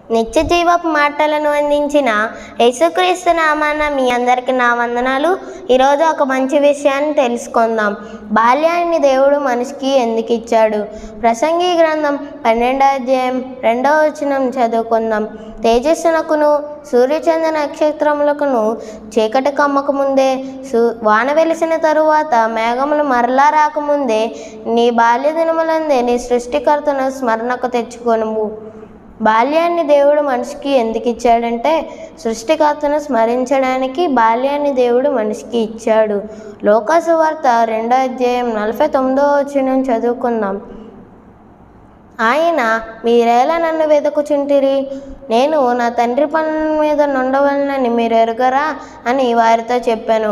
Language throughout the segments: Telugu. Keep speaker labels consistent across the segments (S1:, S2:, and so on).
S1: నిత్య జీవపు మాటలను అందించిన యేసుక్రీస్తు నామాన మీ అందరికీ నా వందనాలు. ఈరోజు ఒక మంచి విషయాన్ని తెలుసుకుందాం. బాల్యాన్ని దేవుడు మనిషికి ఎందుకు ఇచ్చాడు? ప్రసంగి గ్రంథం 12వ అధ్యాయం 2వ వచనం చదువుకుందాం. తేజస్సునకును సూర్యచంద్ర నక్షత్రములకును చీకటి కమ్మక ముందే, వాన వెలిసిన తరువాత, మేఘములు మరలా రాకముందే నీ బాల్య దినములందే నీ సృష్టికర్తను స్మరణకు తెచ్చుకొనుము. బాల్యాన్ని దేవుడు మనిషికి ఎందుకు ఇచ్చాడంటే, సృష్టికర్తను స్మరించడానికి బాల్యాన్ని దేవుడు మనిషికి ఇచ్చాడు. లూకా సువార్త 2వ అధ్యాయం 49వ వచనం చదువుకుందాం. ఆయన, మీరేలా నన్ను వెతుకుచుంటిరి? నేను నా తండ్రి పనుల మీద నుండవలనని మీరు ఎరుగరా అని వారితో చెప్పాను.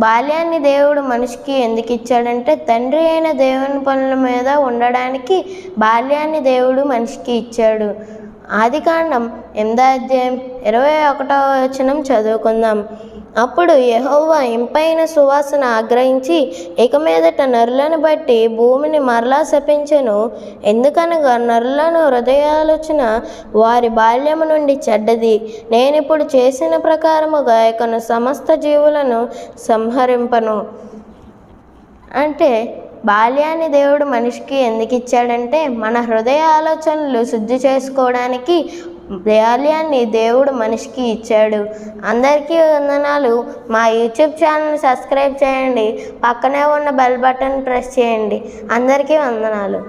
S1: బాల్యాన్ని దేవుడు మనిషికి ఎందుకు ఇచ్చాడంటే, తండ్రి అయిన దేవుని పనుల మీద ఉండడానికి బాల్యాన్ని దేవుడు మనిషికి ఇచ్చాడు. ఆదికాండం 8వ అధ్యాయం 21వ వచనం చదువుకుందాం. అప్పుడు యెహోవా ఇంపైన సువాసన ఆగ్రహించి, ఇక మీదట నరులను బట్టి భూమిని మరలా శపించెను. ఎందుకనగా నరులను హృదయాలోచన వారి బాల్యము నుండి చెడ్డది. నేనిప్పుడు చేసిన ప్రకారముగా ఇకను సమస్త జీవులను సంహరింపను. అంటే బాల్యాన్ని దేవుడు మనిషికి ఎందుకు ఇచ్చాడంటే, మన హృదయ ఆలోచనలు శుద్ధి చేసుకోవడానికి బాల్యాన్ని దేవుడు మనిషికి ఇచ్చాడు. అందరికీ వందనాలు. మా యూట్యూబ్ ఛానల్ సబ్స్క్రైబ్ చేయండి. పక్కనే ఉన్న బెల్ బటన్ ప్రెస్ చేయండి. అందరికీ వందనాలు.